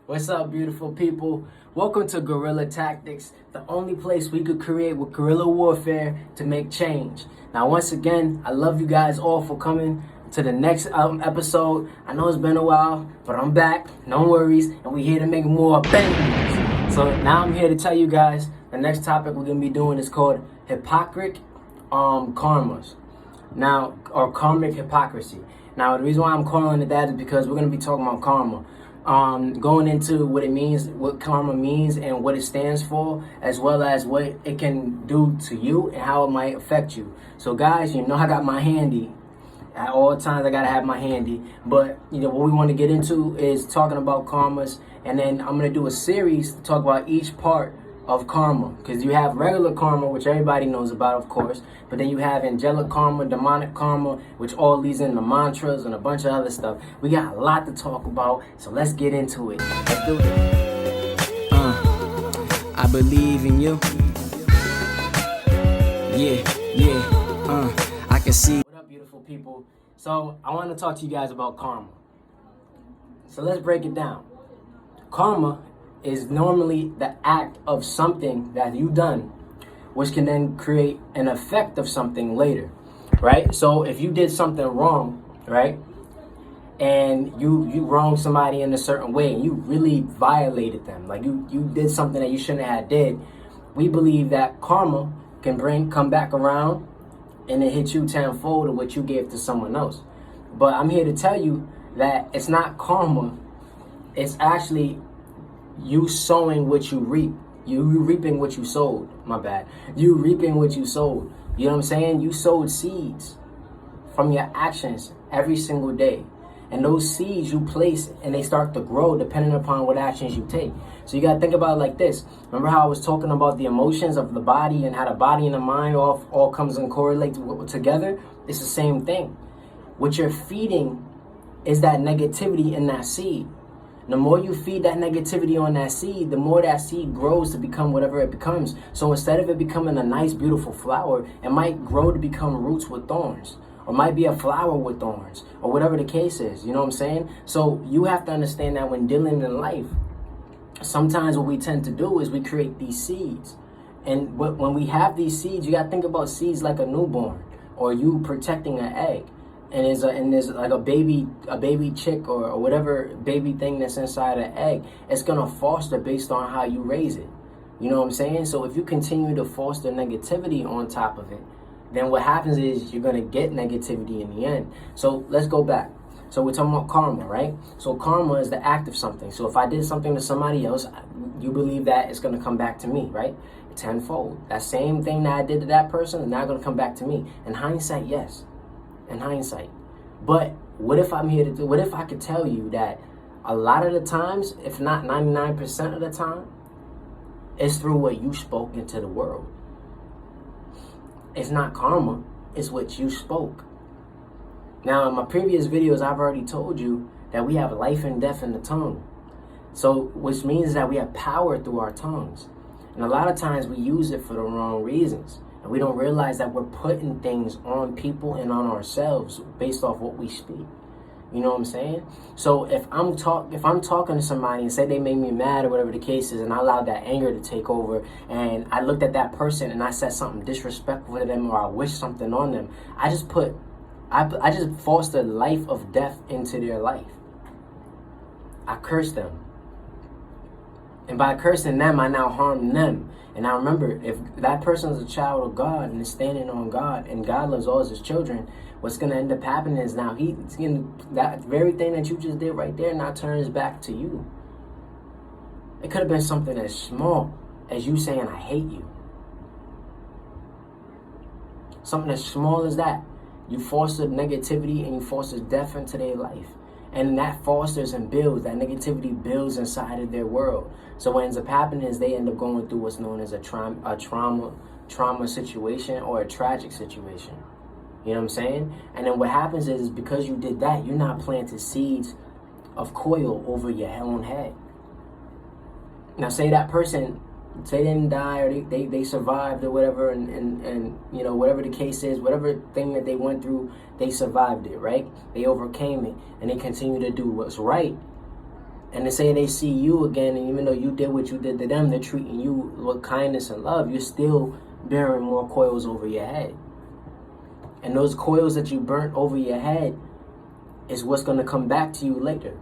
What's up, beautiful people? Welcome to Guerrilla Tactics, the only place we could create with guerrilla warfare to make change. Now, once again, I love you guys all for coming to the next episode. I know it's been a while, but I'm back. No worries, and we're here to make more bangers. So now I'm here to tell you guys the next topic we're gonna be doing is called hypocrite karmas. Now, or karmic hypocrisy. Now, the reason why I'm calling it that is because we're gonna be talking about karma. Going into what it means, what karma means and what it stands for, as well as what it can do to you and how it might affect you. So guys, you know I got my handy. At all times I gotta have my handy. But what we want to get into is talking about karmas, and then I'm gonna do a series to talk about each part of karma, because you have regular karma, which everybody knows about, of course, but then you have angelic karma, demonic karma, which all leads into mantras and a bunch of other stuff. We got a lot to talk about, so let's get into it. Let's do it. I believe in you. I can see. What up, beautiful people? So I want to talk to you guys about karma. So let's break it down. Karma is normally the act of something that you've done, which can then create an effect of something later, right? So if you did something wrong, right, and you wronged somebody in a certain way, and you really violated them, like you did something that you shouldn't have did, we believe that karma can come back around and it hit you tenfold of what you gave to someone else. But I'm here to tell you that it's not karma, it's actually you sowing what you reap. You reaping what you sowed. My bad. You reaping what you sowed. You know what I'm saying? You sowed seeds from your actions every single day. And those seeds you place and they start to grow depending upon what actions you take. So you got to think about it like this. Remember how I was talking about the emotions of the body and how the body and the mind all comes and correlates together? It's the same thing. What you're feeding is that negativity in that seed. The more you feed that negativity on that seed, the more that seed grows to become whatever it becomes. So instead of it becoming a nice, beautiful flower, it might grow to become roots with thorns, or might be a flower with thorns, or whatever the case is. You know what I'm saying? So you have to understand that when dealing in life, sometimes what we tend to do is we create these seeds. And when we have these seeds, you got to think about seeds like a newborn, or you protecting an egg. And there's like a baby chick or whatever baby thing that's inside an egg. It's gonna foster based on how you raise it. You know what I'm saying? So if you continue to foster negativity on top of it, then what happens is you're gonna get negativity in the end. So let's go back. So we're talking about karma, right? So karma is the act of something. So if I did something to somebody else, you believe that it's gonna come back to me, right? Tenfold. That same thing that I did to that person is now gonna come back to me. In hindsight, yes. In hindsight. But what if I could tell you that a lot of the times, if not 99% of the time, it's through what you spoke into the world. It's not karma, it's what you spoke. Now, in my previous videos, I've already told you that we have life and death in the tongue. So, which means that we have power through our tongues. And a lot of times we use it for the wrong reasons. And we don't realize that we're putting things on people and on ourselves based off what we speak. You know what I'm saying? So if I'm talking to somebody and say they made me mad or whatever the case is, and I allowed that anger to take over, and I looked at that person and I said something disrespectful to them, or I wished something on them, I just fostered life of death into their life. I cursed them. And by cursing them, I now harm them. And now remember, if that person is a child of God and is standing on God, and God loves all his children, what's going to end up happening is now that very thing that you just did right there now turns back to you. It could have been something as small as you saying, I hate you. Something as small as that. You fostered negativity and you fostered death into their life. And that fosters and builds, that negativity builds inside of their world. So what ends up happening is they end up going through what's known as a trauma situation or a tragic situation. You know what I'm saying? And then what happens is because you did that, you're not planting seeds of coil over your own head. Now say that person, say they didn't die or they survived or whatever, and whatever the case is, whatever thing that they went through, they survived it, right? They overcame it and they continue to do what's right. And to say they see you again, and even though you did what you did to them, they're treating you with kindness and love, you're still bearing more coils over your head. And those coils that you burnt over your head is what's going to come back to you later.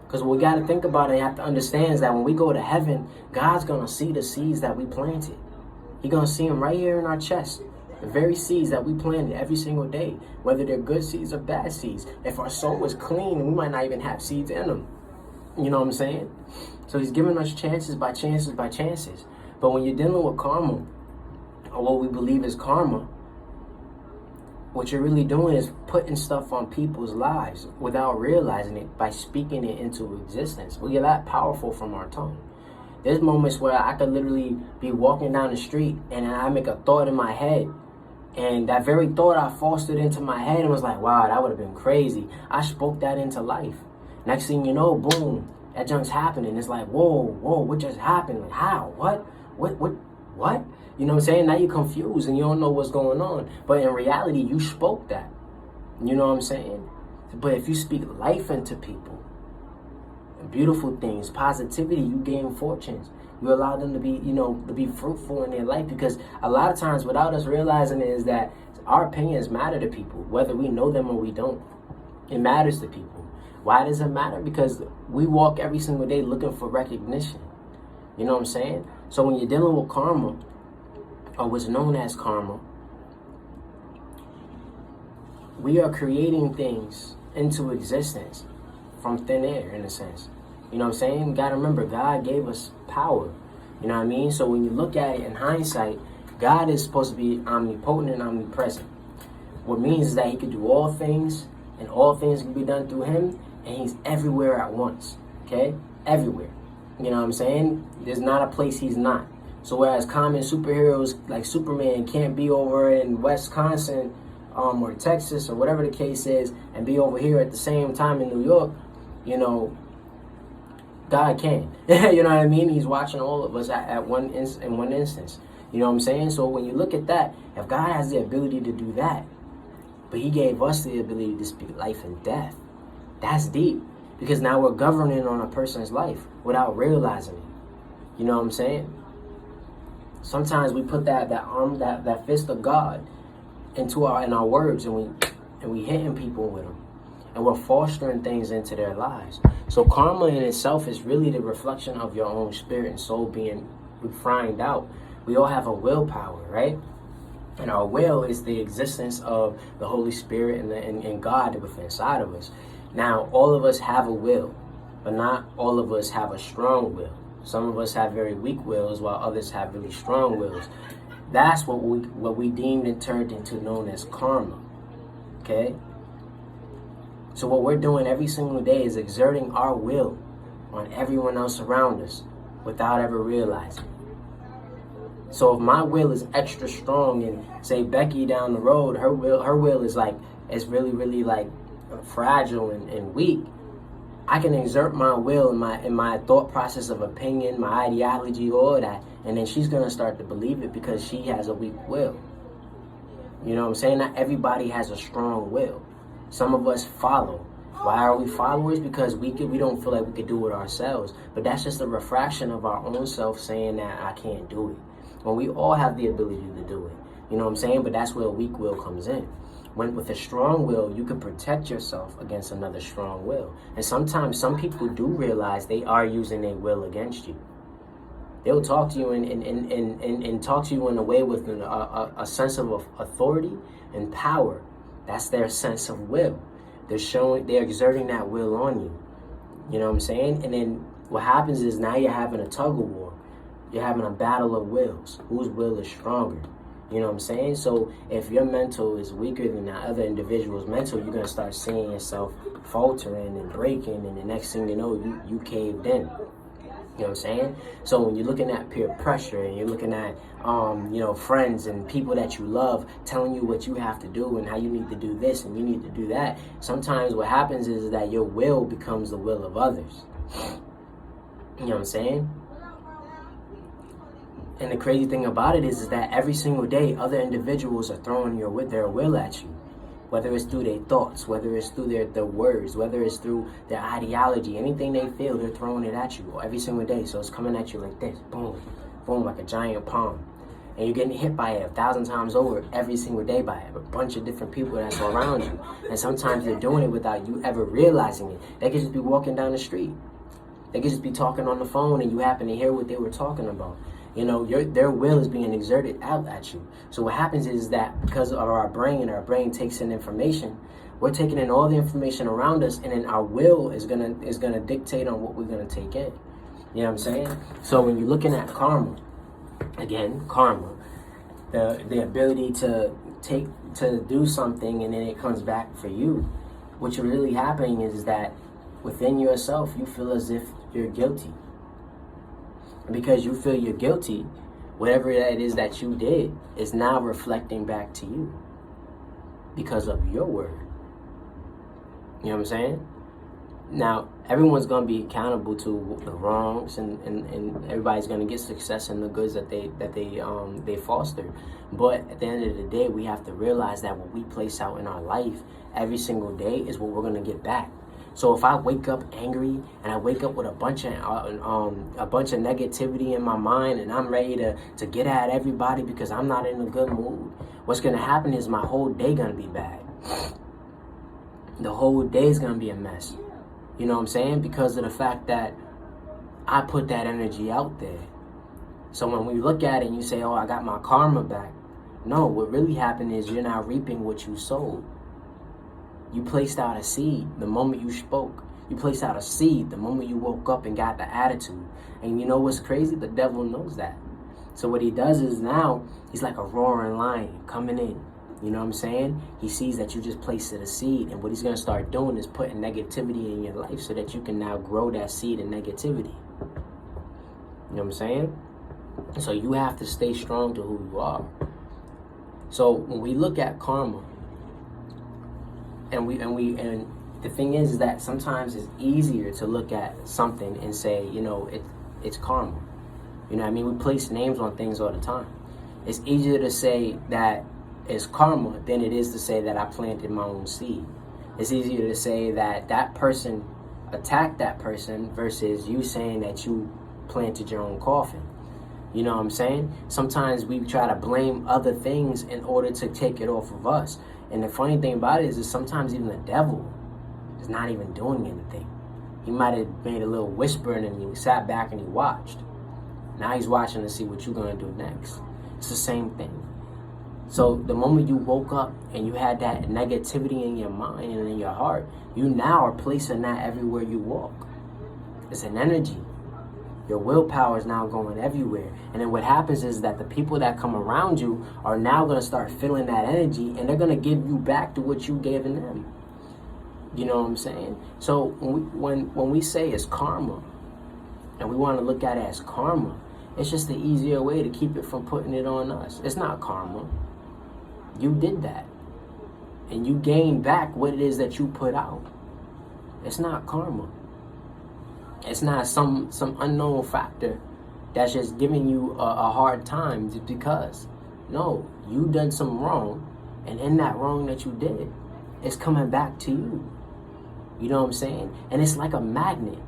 Because what we got to think about and have to understand is that when we go to heaven, God's going to see the seeds that we planted. He's going to see them right here in our chest. The very seeds that we planted every single day, whether they're good seeds or bad seeds. If our soul is clean, we might not even have seeds in them. You know what I'm saying? So he's giving us chances by chances by chances. But when you're dealing with karma, or what we believe is karma, what you're really doing is putting stuff on people's lives without realizing it by speaking it into existence. We get that powerful from our tongue. There's moments where I could literally be walking down the street and I make a thought in my head. And that very thought I fostered into my head and was like, wow, that would have been crazy. I spoke that into life. Next thing you know, boom, that junk's happening. It's like, whoa, what just happened? Like, how? What? You know what I'm saying? Now you're confused and you don't know what's going on. But in reality, you spoke that. You know what I'm saying? But if you speak life into people, beautiful things, positivity, you gain fortunes. You allow them to be, to be fruitful in their life. Because a lot of times, without us realizing it, is that our opinions matter to people, whether we know them or we don't. It matters to people. Why does it matter? Because we walk every single day looking for recognition. You know what I'm saying? So when you're dealing with karma, or what's known as karma, we are creating things into existence from thin air, in a sense. You know what I'm saying? You gotta remember, God gave us power. You know what I mean? So when you look at it in hindsight, God is supposed to be omnipotent and omnipresent. What means is that he could do all things, and all things can be done through him, and he's everywhere at once. Okay? Everywhere. You know what I'm saying? There's not a place he's not. So whereas common superheroes like Superman can't be over in Wisconsin or Texas or whatever the case is and be over here at the same time in New York, God can. You know what I mean? He's watching all of us in one instance. You know what I'm saying? So when you look at that, if God has the ability to do that, but he gave us the ability to speak life and death, that's deep. Because now we're governing on a person's life without realizing it. You know what I'm saying? Sometimes we put that fist of God in our words, and we hitting people with them, and we're fostering things into their lives. So karma in itself is really the reflection of your own spirit and soul being refined out. We all have a willpower, right? And our will is the existence of the Holy Spirit and God within inside of us. Now, all of us have a will, but not all of us have a strong will. Some of us have very weak wills, while others have really strong wills. That's what we deemed and turned into known as karma. Okay? So what we're doing every single day is exerting our will on everyone else around us without ever realizing it. So if my will is extra strong, and say Becky down the road, her will is really, really like fragile and weak, I can exert my will in my thought process of opinion, my ideology, all of that, and then she's gonna start to believe it because she has a weak will. You know what I'm saying? Not everybody has a strong will. Some of us follow. Why are we followers? Because we don't feel like we could do it ourselves. But that's just a refraction of our own self saying that I can't do it. When we all have the ability to do it. You know what I'm saying? But that's where a weak will comes in. With a strong will, you can protect yourself against another strong will. And sometimes some people do realize they are using their will against you. They'll talk to you and talk to you in a way with a sense of authority and power. That's their sense of will. They're exerting that will on you. You know what I'm saying? And then what happens is now you're having a tug of war. You're having a battle of wills. Whose will is stronger? You know what I'm saying? So if your mental is weaker than the other individual's mental, you're going to start seeing yourself faltering and breaking, and the next thing you know, you caved in. You know what I'm saying? So when you're looking at peer pressure and you're looking at, friends and people that you love telling you what you have to do and how you need to do this and you need to do that, sometimes what happens is that your will becomes the will of others. You know what I'm saying? And the crazy thing about it is that every single day, other individuals are throwing their will at you. Whether it's through their thoughts, whether it's through their words, whether it's through their ideology, anything they feel, they're throwing it at you every single day. So it's coming at you like this, boom, boom, like a giant palm. And you're getting hit by it 1,000 times over every single day by it. A bunch of different people that's around you. And sometimes they're doing it without you ever realizing it. They could just be walking down the street. They could just be talking on the phone and you happen to hear what they were talking about. You know, their will is being exerted out at you. So what happens is that because of our brain takes in information, we're taking in all the information around us, and then our will is gonna dictate on what we're gonna take in. You know what I'm saying? So when you're looking at karma, again, karma, the ability to do something and then it comes back for you, what's really happening is that within yourself you feel as if you're guilty. And because you feel you're guilty, whatever that is that you did is now reflecting back to you because of your word. You know what I'm saying? Now, everyone's going to be accountable to the wrongs, and everybody's going to get success in the goods that they foster. But at the end of the day, we have to realize that what we place out in our life every single day is what we're going to get back. So if I wake up angry and I wake up with a bunch of negativity in my mind and I'm ready to get at everybody because I'm not in a good mood, what's going to happen is my whole day going to be bad. The whole day is going to be a mess. You know what I'm saying? Because of the fact that I put that energy out there. So when we look at it and you say, oh, I got my karma back. No, what really happened is you're now reaping what you sowed. You placed out a seed the moment you spoke. You placed out a seed the moment you woke up and got the attitude. And you know what's crazy? The devil knows that. So what he does is now he's like a roaring lion coming in. You know what I'm saying? He sees that you just placed a seed, and what he's going to start doing is putting negativity in your life so that you can now grow that seed in negativity. You know what I'm saying? So you have to stay strong to who you are. So when we look at karma, and the thing is that sometimes it's easier to look at something and say, you know, it's karma. You know what I mean? We place names on things all the time. It's easier to say that it's karma than it is to say that I planted my own seed. It's easier to say that that person attacked that person versus you saying that you planted your own coffin. You know what I'm saying? Sometimes we try to blame other things in order to take it off of us. And the funny thing about it is sometimes even the devil is not even doing anything. He might have made a little whisper and then he sat back and he watched. Now he's watching to see what you're going to do next. It's the same thing. So the moment you woke up and you had that negativity in your mind and in your heart, you now are placing that everywhere you walk. It's an energy. Your willpower is now going everywhere. And then what happens is that the people that come around you are now going to start feeling that energy, and they're going to give you back to what you gave in them. You know what I'm saying? So when we say it's karma, and we want to look at it as karma, it's just the easier way to keep it from putting it on us. It's not karma. You did that. And you gain back what it is that you put out. It's not karma. It's not some unknown factor that's just giving you a hard time just because. No, you done some wrong, and in that wrong that you did, it's coming back to you. You know what I'm saying? And it's like a magnet.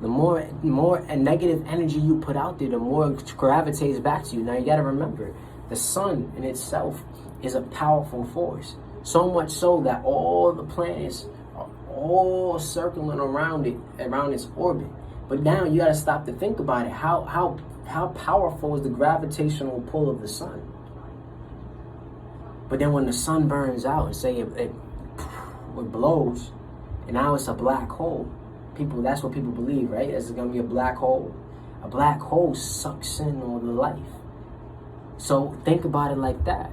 The more negative energy you put out there, the more it gravitates back to you. Now you got to remember, the sun in itself is a powerful force. So much so that all the planets are all circling around its orbit. But now you got to stop to think about it. How powerful is the gravitational pull of the sun? But then when the sun burns out and say it blows, and now it's a black hole. That's what people believe, right? It's going to be a black hole. A black hole sucks in all the life. So think about it like that.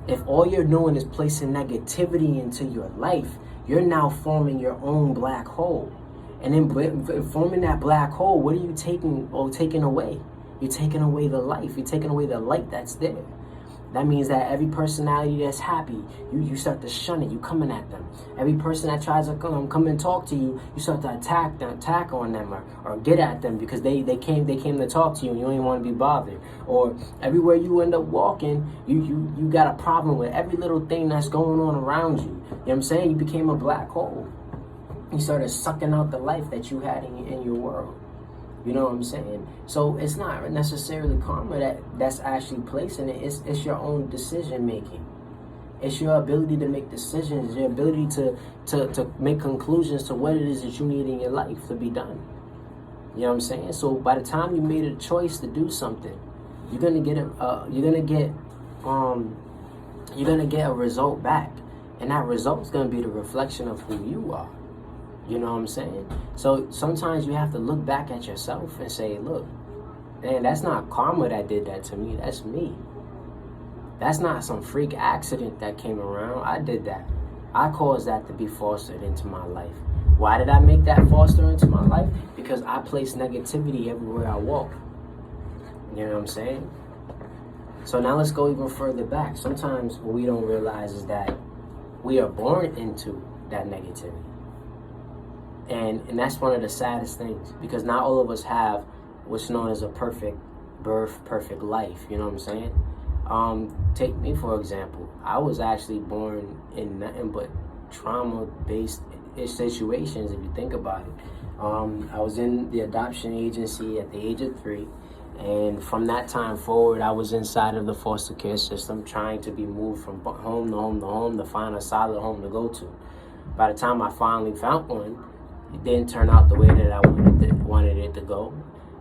If all you're doing is placing negativity into your life, you're now forming your own black hole. And then forming that black hole, what are you taking away? You're taking away the life. You're taking away the light that's there. That means that every personality that's happy, you start to shun it. You coming at them. Every person that tries to come and talk to you, you start to attack on them, or get at them because they came to talk to you and you don't want to be bothered. Or everywhere you end up walking, you got a problem with every little thing that's going on around you. You know what I'm saying? You became a black hole. You started sucking out the life that you had in your world. You know what I'm saying? So it's not necessarily karma that's actually placing it. It's your own decision making. It's your ability to make decisions, your ability to make conclusions to what it is that you need in your life to be done. You know what I'm saying? So by the time you made a choice to do something, you're gonna get a result back, and that result is gonna be the reflection of who you are. You know what I'm saying? So sometimes you have to look back at yourself and say, look, man, that's not karma that did that to me. That's me. That's not some freak accident that came around. I did that. I caused that to be fostered into my life. Why did I make that foster into my life? Because I place negativity everywhere I walk. You know what I'm saying? So now let's go even further back. Sometimes what we don't realize is that we are born into that negativity. And that's one of the saddest things, because not all of us have what's known as a perfect birth, perfect life. You know what I'm saying? Take me, for example. I was actually born in nothing but trauma-based situations, if you think about it. I was in the adoption agency at the age of 3. And from that time forward, I was inside of the foster care system, trying to be moved from home to home to home to find a solid home to go to. By the time I finally found one, it didn't turn out the way that I wanted it to go.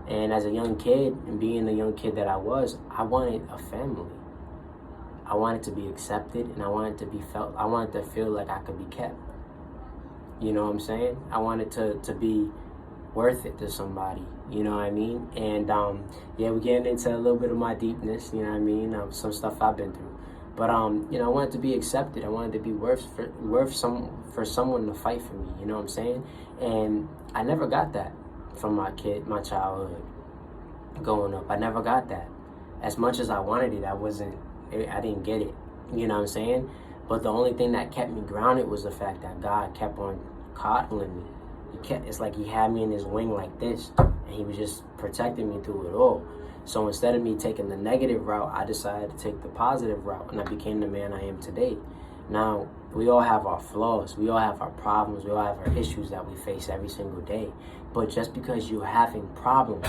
And as a young kid, and being the young kid that I was, I wanted a family. I wanted to be accepted, and I wanted to feel like I could be kept. You know what I'm saying? I wanted to be worth it to somebody. You know what I mean? And yeah, we're getting into a little bit of my deepness. You know what I mean? Some stuff I've been through. But you know, I wanted to be accepted. I wanted to be for someone to fight for me. You know what I'm saying? And I never got that from my childhood, growing up. I never got that. As much as I wanted it, I didn't get it. You know what I'm saying? But the only thing that kept me grounded was the fact that God kept on coddling me. It's like he had me in his wing like this, and he was just protecting me through it all. So instead of me taking the negative route, I decided to take the positive route, and I became the man I am today. Now, we all have our flaws, we all have our problems, we all have our issues that we face every single day. But just because you're having problems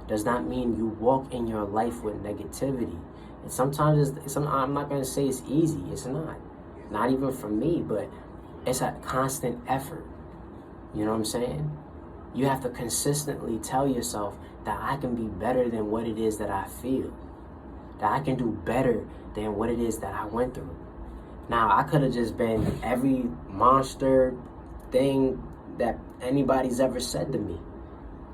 does not mean you walk in your life with negativity. And sometimes I'm not going to say it's easy. It's not even for me, but it's a constant effort. You know what I'm saying? You have to consistently tell yourself that I can be better than what it is that I feel. That I can do better than what it is that I went through. Now, I could have just been every monster thing that anybody's ever said to me.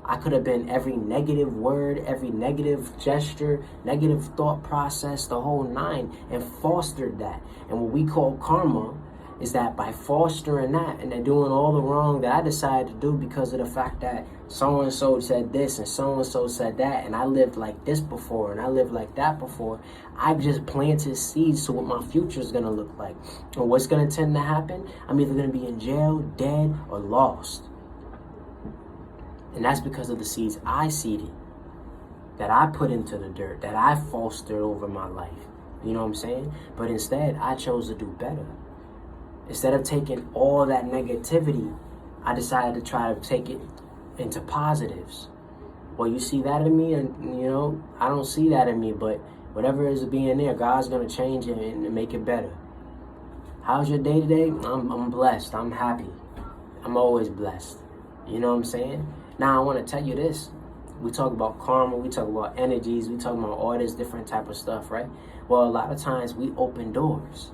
I could have been every negative word, every negative gesture, negative thought process, the whole 9, and fostered that. And what we call karma is that by fostering that and then doing all the wrong that I decided to do because of the fact that so-and-so said this and so-and-so said that, and I lived like this before and I lived like that before, I've just planted seeds to what my future is going to look like. And what's going to tend to happen? I'm either going to be in jail, dead, or lost. And that's because of the seeds I seeded, that I put into the dirt, that I fostered over my life. You know what I'm saying? But instead, I chose to do better. Instead of taking all that negativity, I decided to try to take it into positives. Well, you see that in me, and you know, I don't see that in me, but whatever is being there, God's going to change it and make it better. How's your day today? I'm blessed. I'm happy. I'm always blessed. You know what I'm saying? Now, I want to tell you this. We talk about karma, we talk about energies, we talk about all this different type of stuff, right? Well, a lot of times we open doors.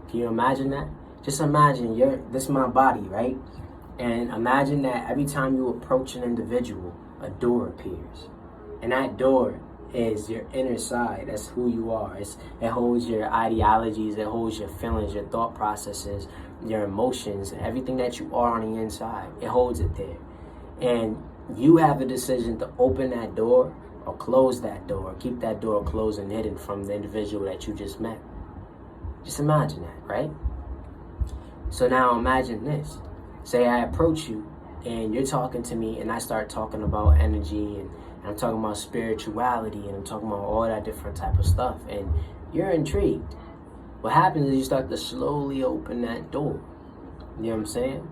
Can you imagine that? Just imagine this is my body, right? And imagine that every time you approach an individual, a door appears. And that door is your inner side. That's who you are. It holds your ideologies, it holds your feelings, your thought processes, your emotions, and everything that you are on the inside. It holds it there. And you have the decision to open that door or close that door, or keep that door closed and hidden from the individual that you just met. Just imagine that, right? So now imagine this. Say I approach you and you're talking to me and I start talking about energy and I'm talking about spirituality and I'm talking about all that different type of stuff and you're intrigued. What happens is you start to slowly open that door. You know what I'm saying?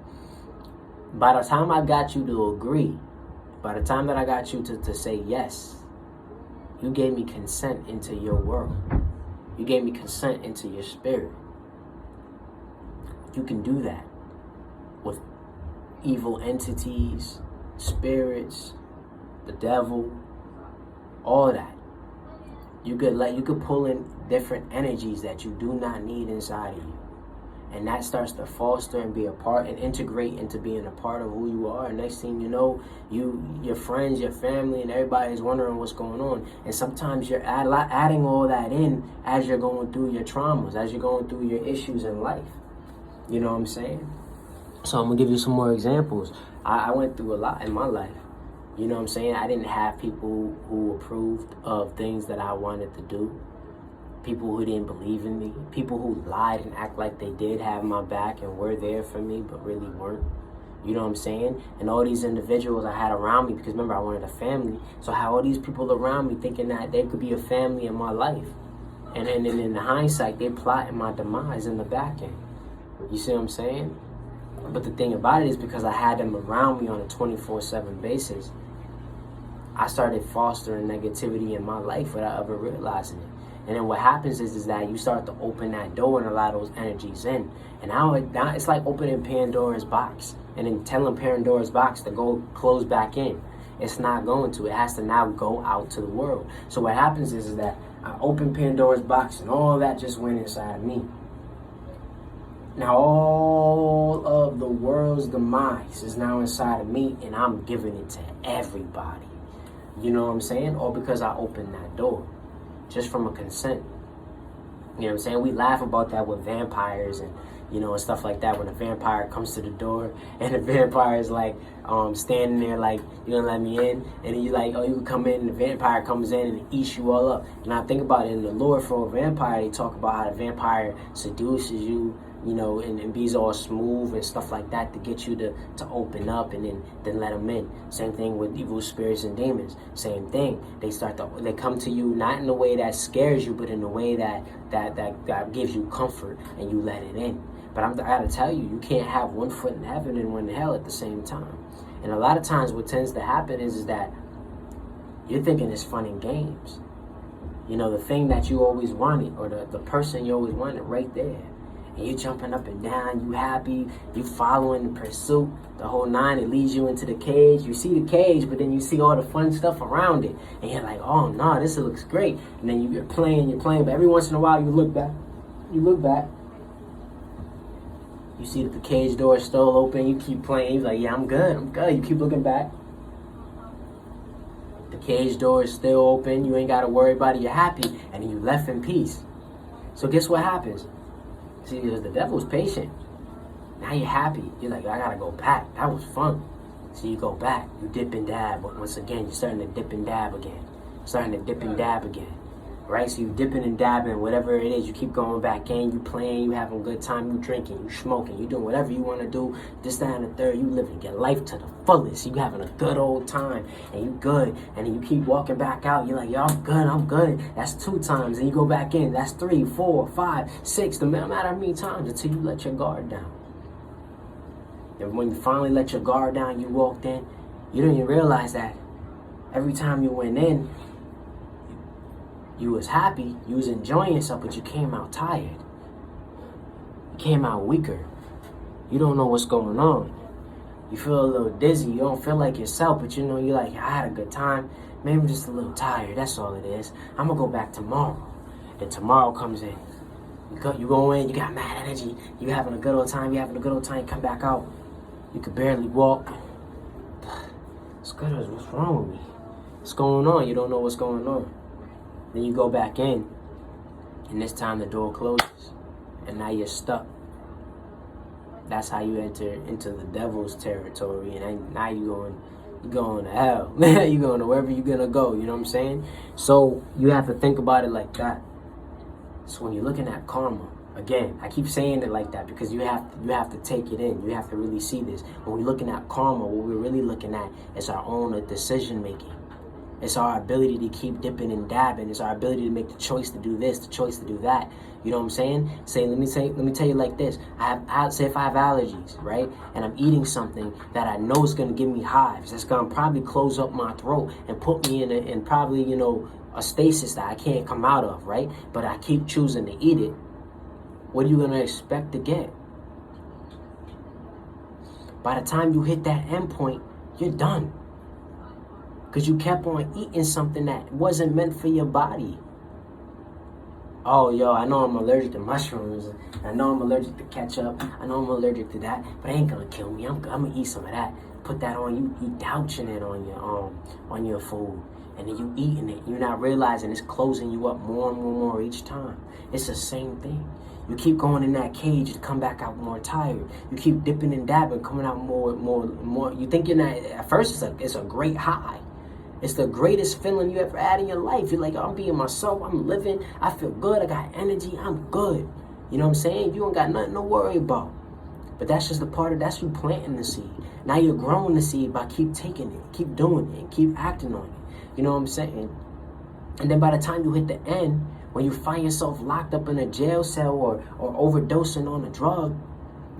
By the time I got you to agree, by the time that I got you to say yes, you gave me consent into your world. You gave me consent into your spirit. You can do that with evil entities, spirits, the devil, all that. You could pull in different energies that you do not need inside of you. And that starts to foster and be a part and integrate into being a part of who you are. And next thing you know, your friends, your family, and everybody is wondering what's going on. And sometimes you're adding all that in as you're going through your traumas, as you're going through your issues in life. You know what I'm saying? So I'm going to give you some more examples. I went through a lot in my life. You know what I'm saying? I didn't have people who approved of things that I wanted to do. People who didn't believe in me. People who lied and act like they did have my back and were there for me, but really weren't. You know what I'm saying? And all these individuals I had around me, because remember, I wanted a family. So I had all these people around me thinking that they could be a family in my life. And then in hindsight, they plotting my demise in the back end. You see what I'm saying? But the thing about it is because I had them around me on a 24/7 basis, I started fostering negativity in my life without ever realizing it. And then what happens is that you start to open that door and allow those energies in. And now it's like opening Pandora's box and then telling Pandora's box to go close back in. It's not going to. It has to now go out to the world. So what happens is that I open Pandora's box and all that just went inside of me. Now all of the world's demise is now inside of me and I'm giving it to everybody. You know what I'm saying? All because I opened that door. Just from a consent. You know what I'm saying? We laugh about that with vampires and, you know, and stuff like that. When a vampire comes to the door and the vampire is like standing there like, you don't let me in. And then you like, oh, you can come in. And the vampire comes in and eats you all up. And I think about it in the lore for a vampire. They talk about how the vampire seduces you, you know, and be's all smooth and stuff like that to get you to open up and then let them in. Same thing with evil spirits and demons. Same thing. They come to you not in a way that scares you, but in a way that gives you comfort and you let it in. But I gotta tell you, you can't have one foot in heaven and one in hell at the same time. And a lot of times what tends to happen is that you're thinking it's fun and games. You know, the thing that you always wanted or the person you always wanted right there. And you're jumping up and down, you happy, you following the pursuit, the whole nine. It leads you into the cage. You see the cage, but then you see all the fun stuff around it. And you're like, oh, no, this looks great. And then you're playing, but every once in a while you look back. You see that the cage door is still open. You keep playing. You're like, yeah, I'm good. You keep looking back. The cage door is still open. You ain't got to worry about it. You're happy. And then you left in peace. So guess what happens? See, because the devil's patient. Now you're happy. You're like, I gotta go back. That was fun. So you go back. You dip and dab. But once again, you're starting to dip and dab again. Right? So you dipping and dabbing, whatever it is. You keep going back in. You playing. You having a good time. You drinking. You smoking. You doing whatever you want to do. This, that, and the third. You living your life to the fullest. You having a good old time. And you good. And then you keep walking back out. You're like, yo, I'm good. That's 2 times. And you go back in. That's 3, 4, 5, 6. No matter how many times until you let your guard down. And when you finally let your guard down, you walked in. You didn't even realize that every time you went in, you was happy, you was enjoying yourself, but you came out tired. You came out weaker. You don't know what's going on. You feel a little dizzy. You don't feel like yourself, but you know, you're like, I had a good time. Maybe I'm just a little tired. That's all it is. I'm going to go back tomorrow. Then tomorrow comes in. You go in, you got mad energy. You having a good old time. You come back out. You could barely walk. What's wrong with me? What's going on? You don't know what's going on. Then you go back in, and this time the door closes, and now you're stuck. That's how you enter into the devil's territory, and now you're going you're going to hell. You're going to wherever you're going to go. You know what I'm saying? So you have to think about it like that. So when you're looking at karma, again, I keep saying it like that because you have to take it in. You have to really see this. When we're looking at karma, what we're really looking at is our own decision making. It's our ability to keep dipping and dabbing. It's our ability to make the choice to do this, the choice to do that. You know what I'm saying? Let me tell you like this. Say if I have allergies, right? And I'm eating something that I know is going to give me hives. That's going to probably close up my throat and put me in probably, you know, a stasis that I can't come out of, right? But I keep choosing to eat it. What are you going to expect to get? By the time you hit that end point, you're done. Because you kept on eating something that wasn't meant for your body. Oh, yo, I know I'm allergic to mushrooms. I know I'm allergic to ketchup. I know I'm allergic to that. But it ain't going to kill me. I'm going to eat some of that. Put that on you. You douching it on your food. And then you eating it. You're not realizing it's closing you up more and more each time. It's the same thing. You keep going in that cage to come back out more tired. You keep dipping and dabbing, coming out more. You think you're not, at first it's a great high. It's the greatest feeling you ever had in your life. You're like, I'm being myself, I'm living, I feel good, I got energy, I'm good. You know what I'm saying? You don't got nothing to worry about. But that's just that's you planting the seed. Now you're growing the seed by keep taking it, keep doing it, keep acting on it. You know what I'm saying? And then by the time you hit the end, when you find yourself locked up in a jail cell or overdosing on a drug,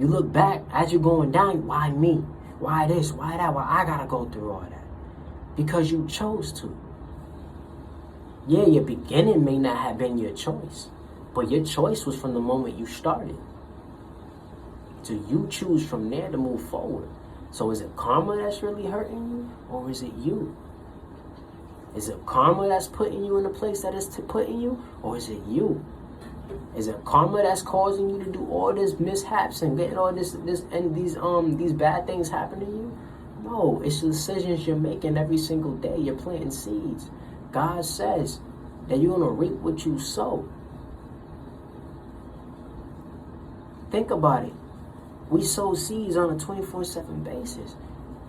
you look back as you're going down, why me? Why this? Why that? Why I gotta go through all that? Because you chose to. Yeah, your beginning may not have been your choice, but your choice was from the moment you started. So you choose from there to move forward. So is it karma that's really hurting you, or is it you? Is it karma that's putting you in the place that it's putting you, or is it you? Is it karma that's causing you to do all this mishaps and getting all this and these bad things happen to you? No, it's the decisions you're making every single day. You're planting seeds. God says that you're going to reap what you sow. Think about it. We sow seeds on a 24/7 basis.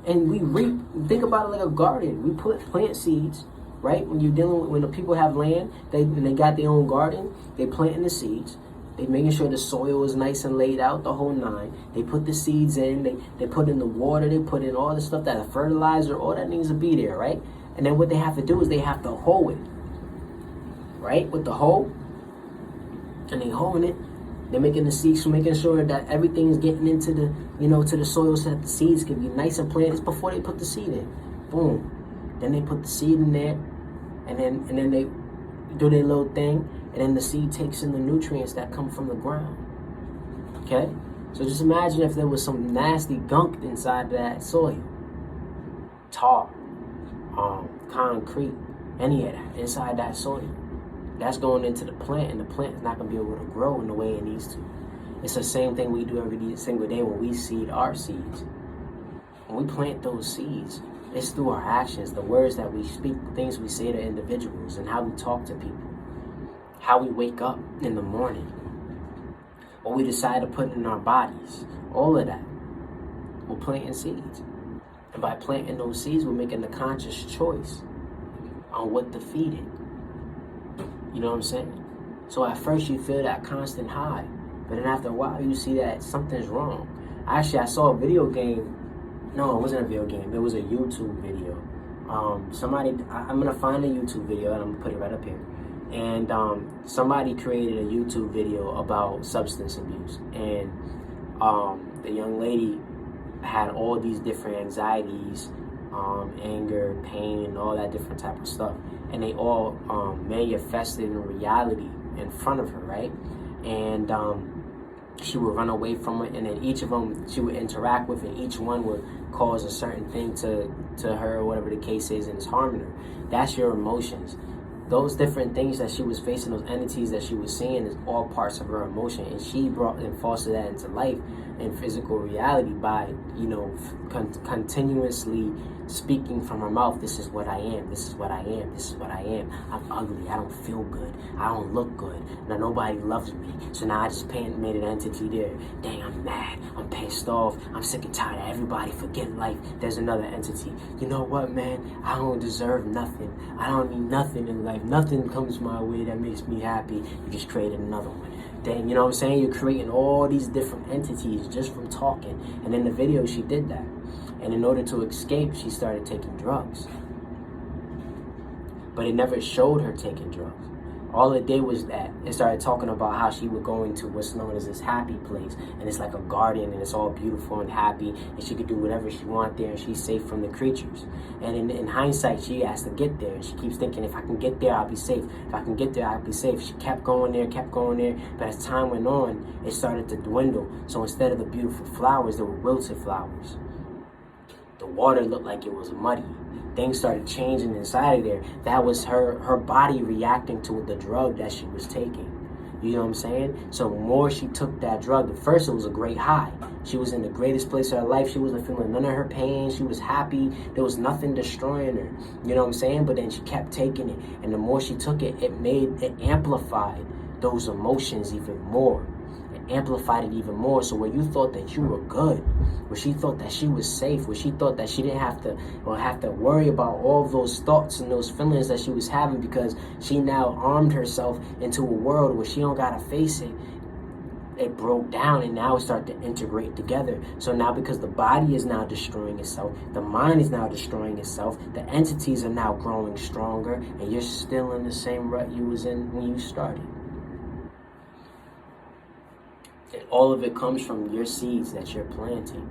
And we reap. Think about it like a garden. We plant seeds, right? When you're dealing with, when the people have land, they got their own garden, they planting the seeds. They making sure the soil is nice and laid out, the whole nine. They put the seeds in, they put in the water, they put in all the stuff, that the fertilizer, all that needs to be there, right? And then what they have to do is they have to hoe it, right? With the hoe, and they hoeing it. They're making the seeds, making sure that everything's getting into the, to the soil so that the seeds can be nice and planted before they put the seed in. Boom. Then they put the seed in there, and then they do their little thing. And then the seed takes in the nutrients that come from the ground. Okay? So just imagine if there was some nasty gunk inside that soil. Tar, concrete, any of that inside that soil. That's going into the plant, and the plant is not going to be able to grow in the way it needs to. It's the same thing we do every single day when we seed our seeds. When we plant those seeds, it's through our actions, the words that we speak, the things we say to individuals, and how we talk to people. How we wake up in the morning, what we decide to put in our bodies, all of that, we're planting seeds. And by planting those seeds, we're making a conscious choice on what to feed it. You know what I'm saying? So at first you feel that constant high, but then after a while you see that something's wrong. Actually, I saw a video game. No, it wasn't a video game. It was a YouTube video. I'm going to find a YouTube video and I'm going to put it right up here. And somebody created a YouTube video about substance abuse, and the young lady had all these different anxieties, anger, pain, all that different type of stuff, and they all manifested in reality in front of her, right? And she would run away from it, and then each of them she would interact with, and each one would cause a certain thing to her, or whatever the case is, and it's harming her. That's your emotions. those different things that she was facing, those entities that she was seeing, is all parts of her emotion, and she brought and fostered that into life and physical reality by, you know, continuously speaking from her mouth. This is what I am. This is what I am. This is what I am. I'm ugly. I don't feel good. I don't look good. Now nobody loves me. So now I just made an entity there. Dang, I'm mad. I'm pissed off. I'm sick and tired of everybody. Forget life. There's another entity. You know what, man? I don't deserve nothing. I don't need nothing in life. Nothing comes my way that makes me happy. You just created another one. Dang, you know what I'm saying? You're creating all these different entities just from talking. And in the video, she did that. And in order to escape, she started taking drugs. But it never showed her taking drugs. All it did was that it started talking about how she would go into what's known as this happy place. And it's like a garden, and it's all beautiful and happy. And she could do whatever she wants there, and she's safe from the creatures. And in hindsight, she has to get there. And she keeps thinking, if I can get there, I'll be safe. If I can get there, I'll be safe. She kept going there, kept going there. But as time went on, it started to dwindle. So instead of the beautiful flowers, there were wilted flowers. The water looked like it was muddy. Things started changing inside of there. That was her body reacting to the drug that she was taking. You know what I'm saying? So the more she took that drug, at first it was a great high. She was in the greatest place of her life. She wasn't feeling none of her pain. She was happy. There was nothing destroying her. You know what I'm saying? But then she kept taking it. And the more she took it, it amplified those emotions even more. Amplified it even more. So where you thought that you were good, where she thought that she was safe, where she thought that she didn't have to worry about all those thoughts and those feelings that she was having, because she now armed herself into a world where she don't gotta face it. It broke down, and now it started to integrate together. So now, because the body is now destroying itself, the mind is now destroying itself, the entities are now growing stronger, and you're still in the same rut you was in when you started. And all of it comes from your seeds that you're planting.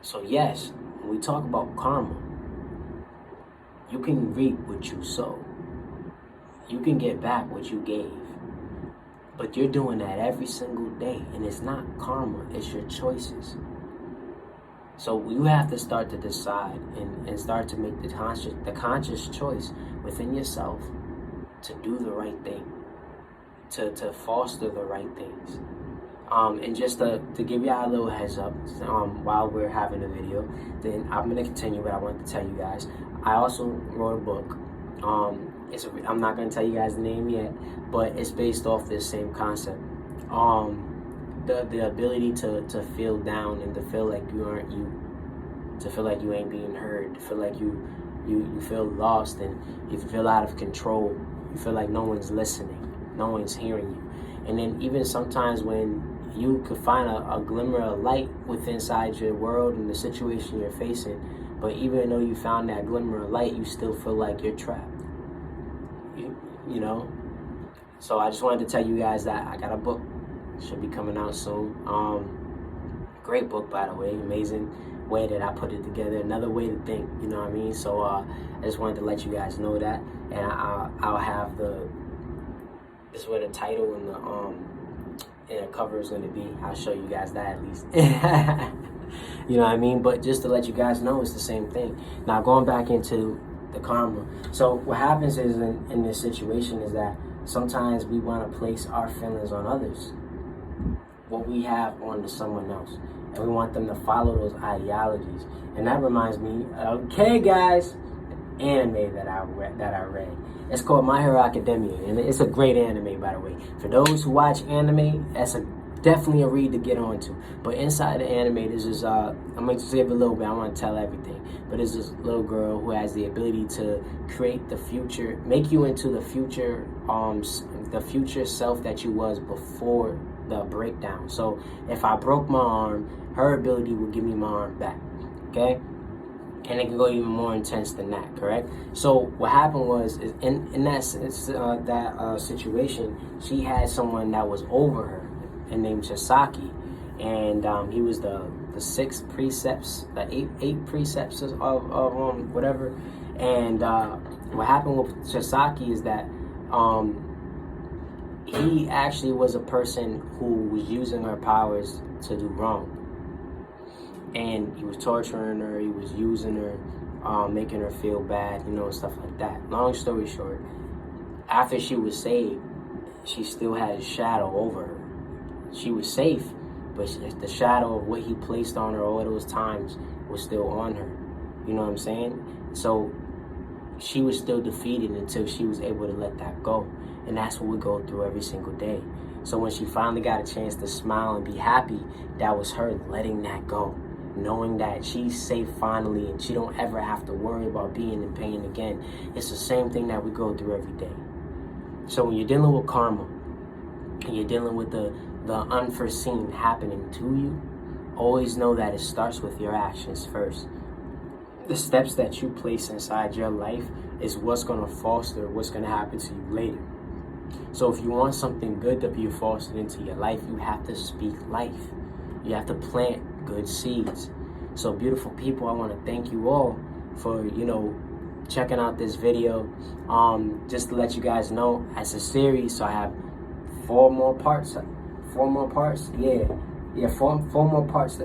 So yes, when we talk about karma, you can reap what you sow. You can get back what you gave. But you're doing that every single day. And it's not karma, it's your choices. So you have to start to decide and start to make the conscious choice within yourself to do the right thing. To foster the right things. And just to give y'all a little heads up, while we're having a video, then I'm going to continue, but I want to tell you guys, I also wrote a book. I'm not going to tell you guys the name yet, but it's based off this same concept. The ability to feel down and to feel like you aren't you, to feel like you ain't being heard, to feel like you feel lost and you feel out of control, you feel like no one's listening. No one's hearing you. And then even sometimes when you could find a glimmer of light within inside your world and the situation you're facing, but even though you found that glimmer of light, you still feel like you're trapped. You know? So I just wanted to tell you guys that I got a book. Should be coming out soon. Great book, by the way. Amazing way that I put it together. Another way to think, you know what I mean? So I just wanted to let you guys know that. And I'll have this is where the title and the cover is going to be. I'll show you guys that at least. You know what I mean? But just to let you guys know, it's the same thing. Now, going back into the karma. So what happens is in this situation is that sometimes we want to place our feelings on others, what we have onto someone else. And we want them to follow those ideologies. And that reminds me, okay guys, anime that I read. It's called My Hero Academia, and it's a great anime, by the way. For those who watch anime, that's definitely a read to get on to. But inside the anime, this is I'm going to give a little bit. I want to tell everything. But there's this little girl who has the ability to create the future, make you into the future self that you was before the breakdown. So if I broke my arm, her ability will give me my arm back. Okay? And it can go even more intense than that, correct? So what happened was, in that situation, she had someone that was over her, and named Chisaki, and he was the 6 precepts, the eight precepts of whatever. And what happened with Chisaki is that he actually was a person who was using her powers to do wrong. And he was torturing her, he was using her, making her feel bad, and stuff like that. Long story short, after she was saved, she still had a shadow over her. She was safe, but the shadow of what he placed on her all those times was still on her. You know what I'm saying? So she was still defeated until she was able to let that go. And that's what we go through every single day. So when she finally got a chance to smile and be happy, that was her letting that go. Knowing that she's safe finally and she don't ever have to worry about being in pain again. It's the same thing that we go through every day. So when you're dealing with karma, and you're dealing with the unforeseen happening to you, always know that it starts with your actions first. The steps that you place inside your life is what's going to foster what's going to happen to you later. So if you want something good to be fostered into your life, you have to speak life. You have to plant good seeds. So beautiful people, I want to thank you all for, checking out this video. Just to let you guys know, as a series, so I have four more parts. Four more parts to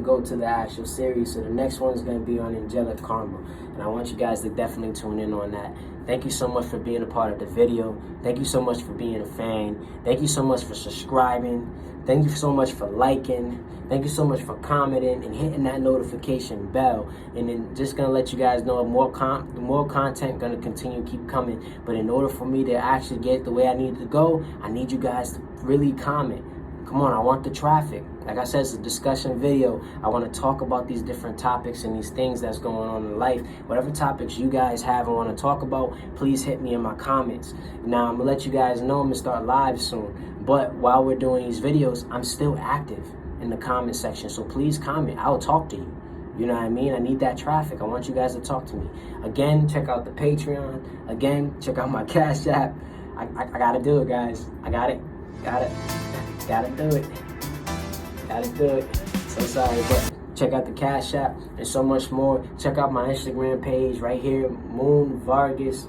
go to the actual series. So the next one is going to be on angelic karma, and I want you guys to definitely tune in on that. Thank you so much for being a part of the video. Thank you so much for being a fan. Thank you so much for subscribing. Thank you so much for liking. Thank you so much for commenting and hitting that notification bell. And then just gonna let you guys know more content gonna continue to keep coming. But in order for me to actually get the way I need to go, I need you guys to really comment. Come on, I want the traffic. Like I said, it's a discussion video. I want to talk about these different topics and these things that's going on in life. Whatever topics you guys have and want to talk about, please hit me in my comments. Now, I'm going to let you guys know I'm going to start live soon. But while we're doing these videos, I'm still active in the comment section. So please comment. I'll talk to you. You know what I mean? I need that traffic. I want you guys to talk to me. Again, check out the Patreon. Again, check out my Cash App. I got to do it, guys. I got it. Gotta do it. So sorry, but check out the Cash App and so much more. Check out my Instagram page right here, Moon Vargas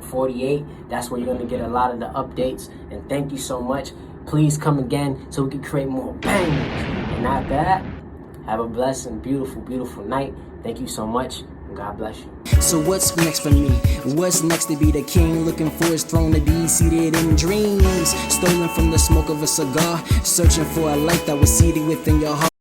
48. That's where you're gonna get a lot of the updates. And thank you so much. Please come again so we can create more bangers. And after that, have a blessed and beautiful, beautiful night. Thank you so much. God bless you. So what's next for me? What's next to be the king? Looking for his throne to be seated in dreams. Stolen from the smoke of a cigar. Searching for a light that was seated within your heart.